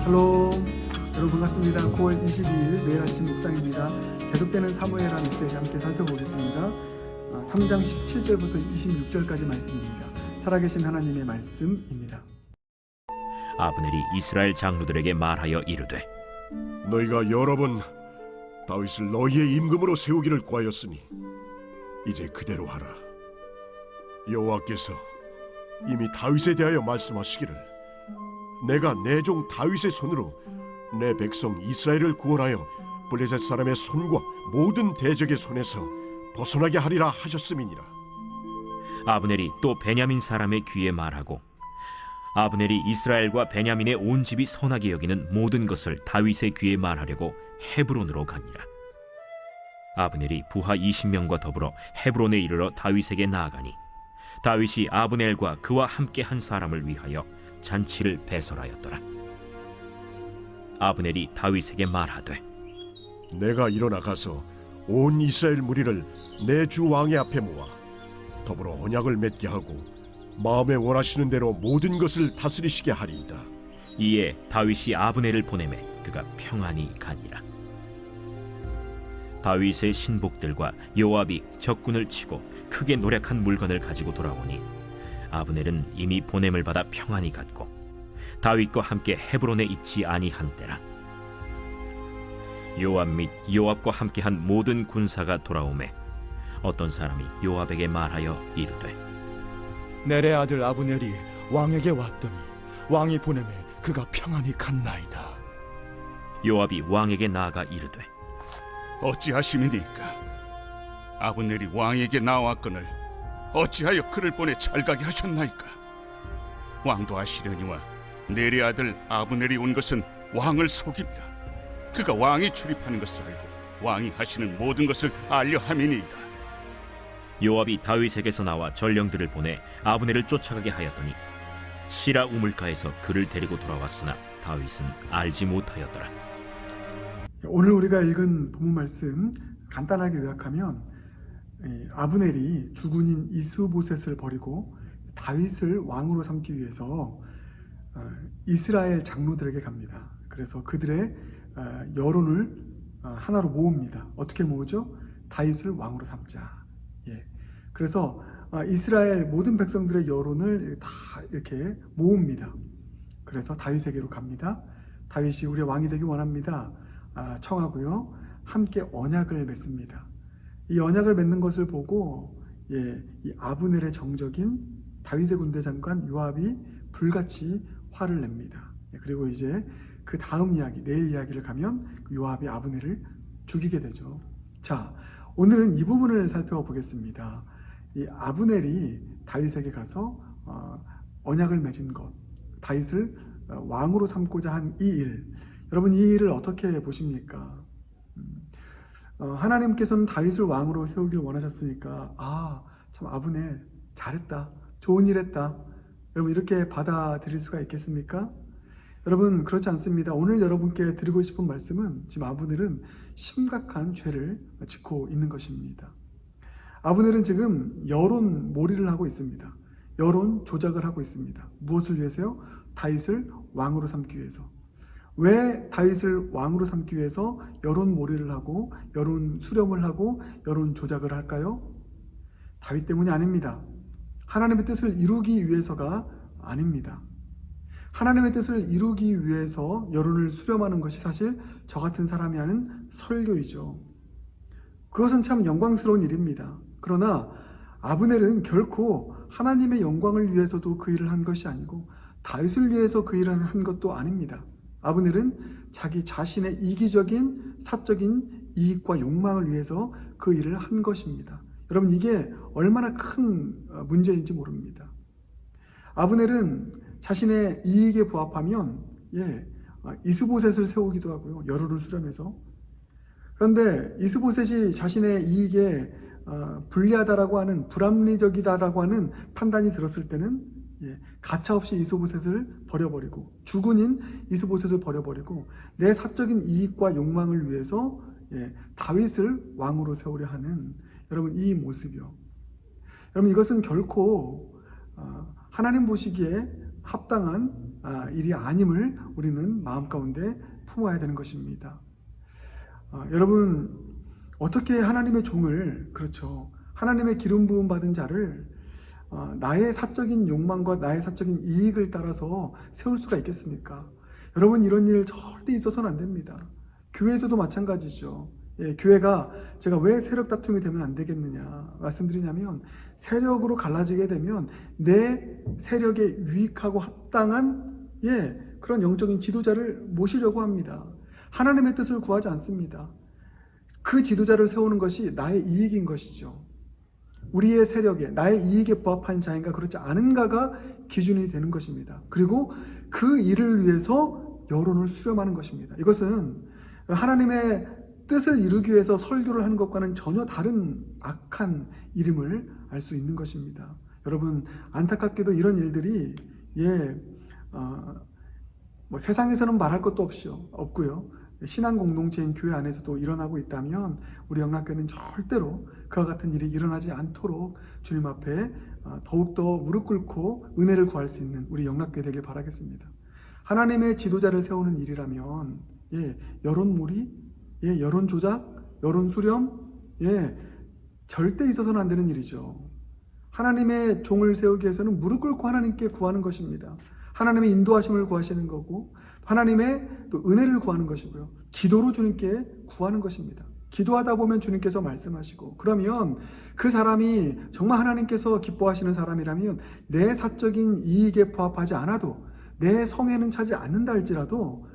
샬롬. 여러분 반갑습니다. 9월 22일 매일 아침 묵상입니다. 계속되는 사무엘하 메시지 함께 살펴보겠습니다. 3장 17절부터 26절까지 말씀입니다. 살아계신 하나님의 말씀입니다. 아브넬이 이스라엘 장로들에게 말하여 이르되, 너희가 여러 번 다윗을 너희의 임금으로 세우기를 구하였으니 이제 그대로 하라. 여호와께서 이미 다윗에 대하여 말씀하시기를 내가 내 종 다윗의 손으로 내 백성 이스라엘을 구원하여 블레셋 사람의 손과 모든 대적의 손에서 벗어나게 하리라 하셨음이니라. 아브넬이 또 베냐민 사람의 귀에 말하고, 아브넬이 이스라엘과 베냐민의 온 집이 선하게 여기는 모든 것을 다윗의 귀에 말하려고 헤브론으로 가니라. 아브넬이 부하 20명과 더불어 헤브론에 이르러 다윗에게 나아가니, 다윗이 아브넬과 그와 함께 한 사람을 위하여 잔치를 배설하였더라. 아브넬이 다윗에게 말하되, 내가 일어나 가서 온 이스라엘 무리를 내 주 왕의 앞에 모아 더불어 언약을 맺게 하고 마음에 원하시는 대로 모든 것을 다스리시게 하리이다. 이에 다윗이 아브넬을 보내매 그가 평안히 가니라. 다윗의 신복들과 요압이 적군을 치고 크게 노력한 물건을 가지고 돌아오니 아브넬은 이미 보냄을 받아 평안히 갔고 다윗과 함께 헤브론에 있지 아니한 때라. 요압 및 요압과 함께한 모든 군사가 돌아오매 어떤 사람이 요압에게 말하여 이르되, 넬의 아들 아브넬이 왕에게 왔더니 왕이 보내매 그가 평안히 갔나이다. 요압이 왕에게 나아가 이르되, 어찌하심이니까? 아브넬이 왕에게 나왔거늘 어찌하여 그를 보내 잘가게 하셨나이까? 왕도 아시려니와 넬의 아들 아브넬이 온 것은 왕을 속입니다. 그가 왕이 출입하는 것을 알고 왕이 하시는 모든 것을 알려 함이니이다. 요압이 다윗에게서 나와 전령들을 보내 아브넬을 쫓아가게 하였더니 시라 우물가에서 그를 데리고 돌아왔으나 다윗은 알지 못하였더라. 오늘 우리가 읽은 본문 말씀 간단하게 요약하면, 아브넬이 주군인 이스보셋을 버리고 다윗을 왕으로 삼기 위해서 이스라엘 장로들에게 갑니다. 그래서 그들의 여론을 하나로 모읍니다. 어떻게 모으죠? 다윗을 왕으로 삼자. 그래서 이스라엘 모든 백성들의 여론을 다 이렇게 모읍니다. 그래서 다윗에게로 갑니다. 다윗이 우리의 왕이 되기 원합니다. 청하고요. 함께 언약을 맺습니다. 이 언약을 맺는 것을 보고 이 아브넬의 정적인 다윗의 군대 장관 요압이 불같이 화를 냅니다. 그리고 이제 그 다음 이야기, 내일 이야기를 가면 요압이 아브넬을 죽이게 되죠. 자, 오늘은 이 부분을 살펴보겠습니다. 이 아브넬이 다윗에게 가서 언약을 맺은 것, 다윗을 왕으로 삼고자 한 이 일, 여러분 이 일을 어떻게 보십니까? 하나님께서는 다윗을 왕으로 세우길 원하셨으니까 참 아브넬 잘했다, 좋은 일 했다, 여러분 이렇게 받아들일 수가 있겠습니까? 여러분 그렇지 않습니다. 오늘 여러분께 드리고 싶은 말씀은 지금 아브넬은 심각한 죄를 짓고 있는 것입니다. 아브넬은 지금 여론 몰이를 하고 있습니다. 여론 조작을 하고 있습니다. 무엇을 위해서요? 다윗을 왕으로 삼기 위해서. 왜 다윗을 왕으로 삼기 위해서 여론 몰이를 하고 여론 수렴을 하고 여론 조작을 할까요? 다윗 때문이 아닙니다. 하나님의 뜻을 이루기 위해서가 아닙니다. 하나님의 뜻을 이루기 위해서 여론을 수렴하는 것이 사실 저 같은 사람이 하는 설교이죠. 그것은 참 영광스러운 일입니다. 그러나 아브넬은 결코 하나님의 영광을 위해서도 그 일을 한 것이 아니고 다윗을 위해서 그 일을 한 것도 아닙니다. 아브넬은 자기 자신의 이기적인 사적인 이익과 욕망을 위해서 그 일을 한 것입니다. 여러분 이게 얼마나 큰 문제인지 모릅니다. 아브넬은 자신의 이익에 부합하면 이스보셋을 세우기도 하고요. 여론을 수렴해서. 그런데 이스보셋이 자신의 이익에 불리하다라고 하는, 불합리적이다라고 하는 판단이 들었을 때는 가차없이 이스보셋을 버려버리고, 주군인 이스보셋을 버려버리고 내 사적인 이익과 욕망을 위해서 다윗을 왕으로 세우려 하는 여러분 이 모습이요. 여러분 이것은 결코 하나님 보시기에 합당한 일이 아님을 우리는 마음 가운데 품어야 되는 것입니다. 여러분, 어떻게 하나님의 종을, 그렇죠, 하나님의 기름 부음 받은 자를 나의 사적인 욕망과 나의 사적인 이익을 따라서 세울 수가 있겠습니까? 여러분, 이런 일 절대 있어서는 안 됩니다. 교회에서도 마찬가지죠. 교회가 제가 왜 세력 다툼이 되면 안 되겠느냐 말씀드리냐면, 세력으로 갈라지게 되면 내 세력에 유익하고 합당한 그런 영적인 지도자를 모시려고 합니다. 하나님의 뜻을 구하지 않습니다. 그 지도자를 세우는 것이 나의 이익인 것이죠. 우리의 세력에, 나의 이익에 부합한 자인가 그렇지 않은가가 기준이 되는 것입니다. 그리고 그 일을 위해서 여론을 수렴하는 것입니다. 이것은 하나님의 뜻을 이루기 위해서 설교를 하는 것과는 전혀 다른 악한 이름을 알 수 있는 것입니다. 여러분, 안타깝게도 이런 일들이 세상에서는 말할 것도 없고요. 신앙 공동체인 교회 안에서도 일어나고 있다면 우리 영락교회는 절대로 그와 같은 일이 일어나지 않도록 주님 앞에 더욱더 무릎 꿇고 은혜를 구할 수 있는 우리 영락교회 되길 바라겠습니다. 하나님의 지도자를 세우는 일이라면 여론몰이, 여론 조작, 여론 수렴, 절대 있어서는 안 되는 일이죠. 하나님의 종을 세우기 위해서는 무릎 꿇고 하나님께 구하는 것입니다. 하나님의 인도하심을 구하시는 거고, 하나님의 또 은혜를 구하는 것이고요. 기도로 주님께 구하는 것입니다. 기도하다 보면 주님께서 말씀하시고, 그러면 그 사람이 정말 하나님께서 기뻐하시는 사람이라면 내 사적인 이익에 부합하지 않아도, 내 성에는 차지 않는다 할지라도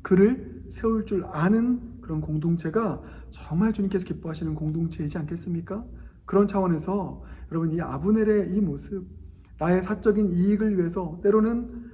그를 세울 줄 아는 그런 공동체가 정말 주님께서 기뻐하시는 공동체이지 않겠습니까? 그런 차원에서 여러분, 이 아브넬의 이 모습, 나의 사적인 이익을 위해서 때로는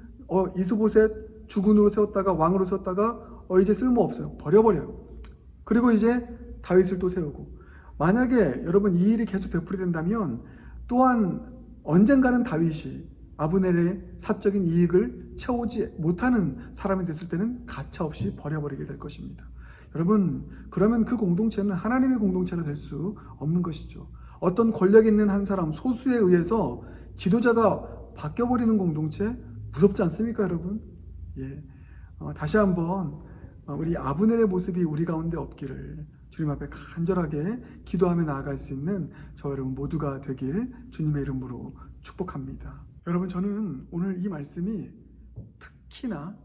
이스보셋 주군으로 세웠다가 왕으로 세웠다가 이제 쓸모없어요. 버려버려요. 그리고 이제 다윗을 또 세우고, 만약에 여러분 이 일이 계속 되풀이된다면 또한 언젠가는 다윗이 아브넬의 사적인 이익을 채우지 못하는 사람이 됐을 때는 가차없이 버려버리게 될 것입니다. 여러분, 그러면 그 공동체는 하나님의 공동체가 될 수 없는 것이죠. 어떤 권력 있는 한 사람, 소수에 의해서 지도자가 바뀌어버리는 공동체, 무섭지 않습니까, 여러분? 다시 한번 우리 아브넬의 모습이 우리 가운데 없기를 주님 앞에 간절하게 기도하며 나아갈 수 있는 저 여러분 모두가 되길 주님의 이름으로 축복합니다. 여러분, 저는 오늘 이 말씀이 특히나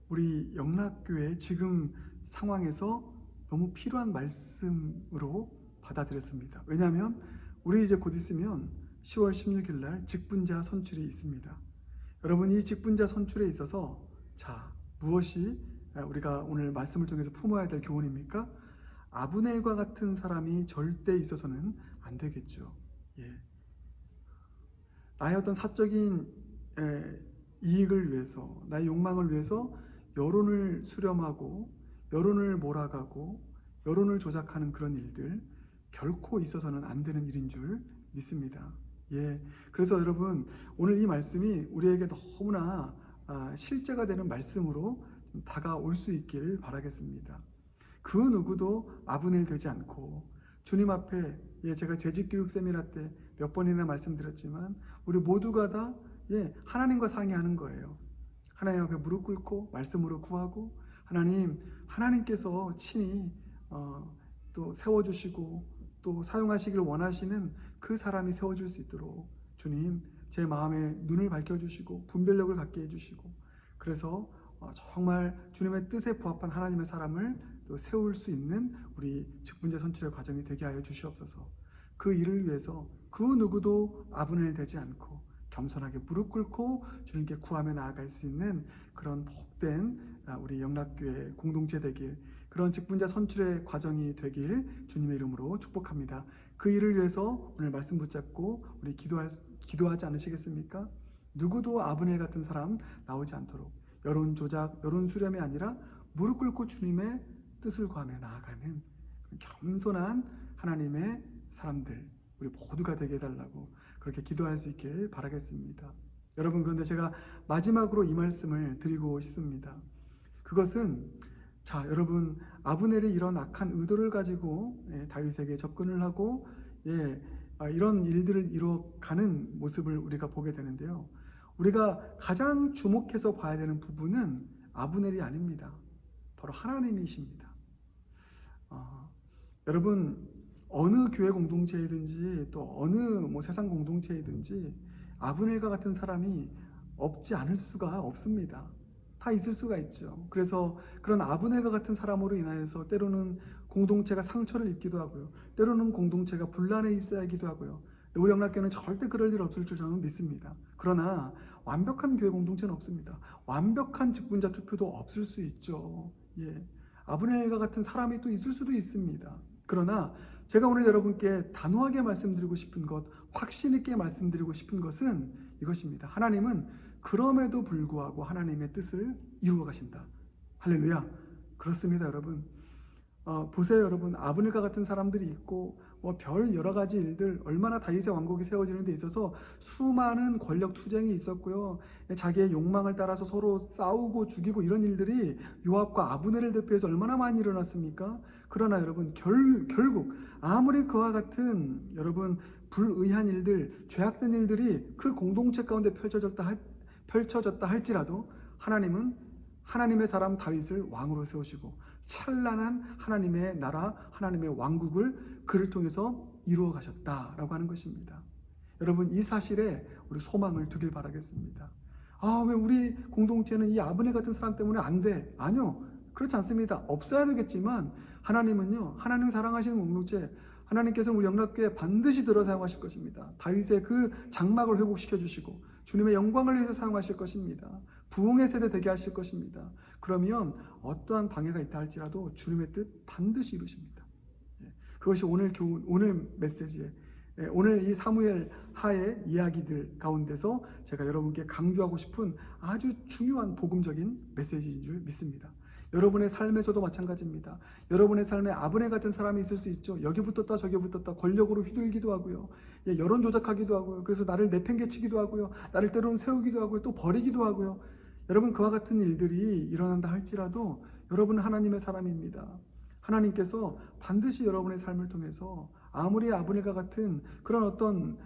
우리 영락교회 지금 상황에서 너무 필요한 말씀으로 받아들였습니다. 왜냐하면 우리 이제 곧 있으면 10월 16일 날 직분자 선출이 있습니다. 여러분, 이 직분자 선출에 있어서 무엇이 우리가 오늘 말씀을 통해서 품어야 될 교훈입니까? 아브넬과 같은 사람이 절대 있어서는 안 되겠죠. 나의 어떤 사적인 이익을 위해서, 나의 욕망을 위해서 여론을 수렴하고 여론을 몰아가고 여론을 조작하는 그런 일들 결코 있어서는 안 되는 일인 줄 믿습니다. 그래서 여러분, 오늘 이 말씀이 우리에게 너무나 실제가 되는 말씀으로 다가올 수 있길 바라겠습니다. 그 누구도 아브넬 되지 않고 주님 앞에, 제가 재직교육 세미나 때 몇 번이나 말씀드렸지만 우리 모두가 다 하나님과 상의하는 거예요. 하나님 앞에 무릎 꿇고 말씀으로 구하고, 하나님께서 친히 또 세워주시고 또 사용하시길 원하시는 그 사람이 세워질 수 있도록 주님, 제 마음에 눈을 밝혀주시고 분별력을 갖게 해주시고, 그래서 정말 주님의 뜻에 부합한 하나님의 사람을 또 세울 수 있는 우리 직분자 선출의 과정이 되게 하여 주시옵소서. 그 일을 위해서 그 누구도 아브넬 되지 않고 겸손하게 무릎 꿇고 주님께 구하며 나아갈 수 있는 그런 복된 우리 영락교회 공동체 되길, 그런 직분자 선출의 과정이 되길 주님의 이름으로 축복합니다. 그 일을 위해서 오늘 말씀 붙잡고 우리 기도하지 않으시겠습니까? 누구도 아브넬 같은 사람 나오지 않도록 여론 조작, 여론 수렴이 아니라 무릎 꿇고 주님의 뜻을 구하며 나아가는 겸손한 하나님의 사람들, 우리 모두가 되게 해달라고 그렇게 기도할 수 있길 바라겠습니다. 여러분, 그런데 제가 마지막으로 이 말씀을 드리고 싶습니다. 그것은 여러분, 아브넬이 이런 악한 의도를 가지고 다윗에게 접근을 하고 이런 일들을 이뤄가는 모습을 우리가 보게 되는데요. 우리가 가장 주목해서 봐야 되는 부분은 아브넬이 아닙니다. 바로 하나님이십니다. 여러분, 어느 교회 공동체이든지 또 어느 세상 공동체이든지 아브넬과 같은 사람이 없지 않을 수가 없습니다. 다 있을 수가 있죠. 그래서 그런 아브넬과 같은 사람으로 인하여서 때로는 공동체가 상처를 입기도 하고요. 때로는 공동체가 분란에 있어야기도 하고요. 우리 영락교회는 절대 그럴 일 없을 줄 저는 믿습니다. 그러나 완벽한 교회 공동체는 없습니다. 완벽한 직분자 투표도 없을 수 있죠. 예. 아브넬과 같은 사람이 또 있을 수도 있습니다. 그러나 제가 오늘 여러분께 단호하게 말씀드리고 싶은 것, 확신 있게 말씀드리고 싶은 것은 이것입니다. 하나님은 그럼에도 불구하고 하나님의 뜻을 이루어 가신다. 할렐루야. 그렇습니다, 여러분. 보세요, 여러분. 아브넬과 같은 사람들이 있고 별 여러 가지 일들, 얼마나 다윗의 왕국이 세워지는 데 있어서 수많은 권력 투쟁이 있었고요. 자기의 욕망을 따라서 서로 싸우고 죽이고 이런 일들이 요압과 아브넬을 대표해서 얼마나 많이 일어났습니까? 그러나 여러분, 결국 아무리 그와 같은 여러분 불의한 일들, 죄악된 일들이 그 공동체 가운데 펼쳐졌다 할지라도 하나님은 하나님의 사람 다윗을 왕으로 세우시고 찬란한 하나님의 나라, 하나님의 왕국을 그를 통해서 이루어 가셨다라고 하는 것입니다. 여러분, 이 사실에 우리 소망을 두길 바라겠습니다. 왜 우리 공동체는 이 아브넬 같은 사람 때문에 안 돼? 아니요, 그렇지 않습니다. 없어야 되겠지만 하나님은요, 하나님 사랑하시는 공동체, 하나님께서는 우리 영락교회에 반드시 들어 사용하실 것입니다. 다윗의 그 장막을 회복시켜 주시고 주님의 영광을 위해서 사용하실 것입니다. 부흥의 세대 되게 하실 것입니다. 그러면 어떠한 방해가 있다 할지라도 주님의 뜻 반드시 이루십니다. 그것이 오늘 교훈, 오늘 메시지에, 오늘 이 사무엘 하의 이야기들 가운데서 제가 여러분께 강조하고 싶은 아주 중요한 복음적인 메시지인 줄 믿습니다. 여러분의 삶에서도 마찬가지입니다. 여러분의 삶에 아브넬 같은 사람이 있을 수 있죠. 여기 붙었다 저기 붙었다 권력으로 휘둘기도 하고요. 여론 조작하기도 하고요. 그래서 나를 내팽개치기도 하고요. 나를 때로는 세우기도 하고요. 또 버리기도 하고요. 여러분, 그와 같은 일들이 일어난다 할지라도 여러분은 하나님의 사람입니다. 하나님께서 반드시 여러분의 삶을 통해서 아무리 아브넬과 같은 그런 어떤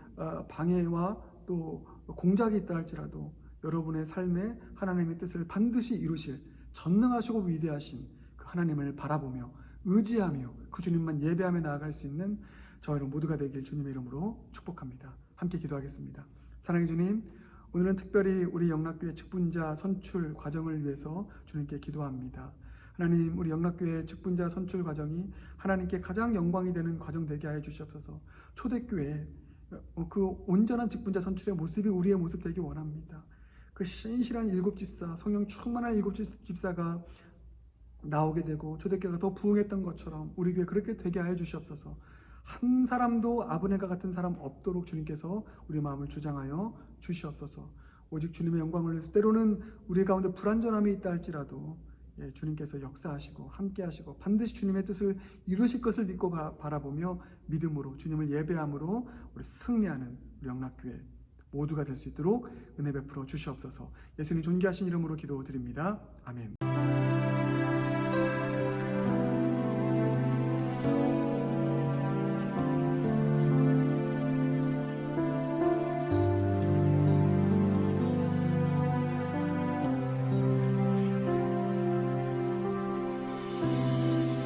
방해와 또 공작이 있다 할지라도 여러분의 삶에 하나님의 뜻을 반드시 이루실 전능하시고 위대하신 그 하나님을 바라보며 의지하며 그 주님만 예배하며 나아갈 수 있는 저와 여러분 모두가 되길 주님의 이름으로 축복합니다. 함께 기도하겠습니다. 사랑의 주님, 오늘은 특별히 우리 영락교회 직분자 선출 과정을 위해서 주님께 기도합니다. 하나님, 우리 영락교회 직분자 선출 과정이 하나님께 가장 영광이 되는 과정 되게 하여 주시옵소서. 초대교회 그 온전한 직분자 선출의 모습이 우리의 모습 되기 원합니다. 그 신실한 일곱 집사, 성령 충만한 일곱 집사가 나오게 되고 초대교회가 더 부흥했던 것처럼 우리 교회 그렇게 되게 하여 주시옵소서. 한 사람도 아브넬과 같은 사람 없도록 주님께서 우리 마음을 주장하여 주시옵소서. 오직 주님의 영광을 위해서 때로는 우리 가운데 불완전함이 있다 할지라도 주님께서 역사하시고 함께하시고 반드시 주님의 뜻을 이루실 것을 믿고 바라보며 믿음으로 주님을 예배함으로 우리 승리하는 우리 영락교회 모두가 될 수 있도록 은혜 베풀어 주시옵소서. 예수님 존귀하신 이름으로 기도드립니다. 아멘.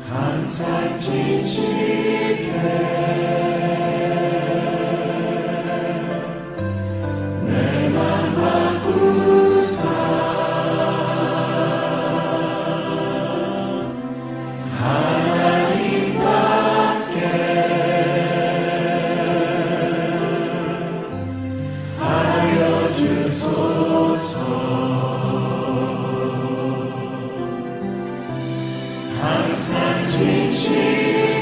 항상 지칠 때내맘 바꾸사 하나님답게 하여 주소서. 항상 지치게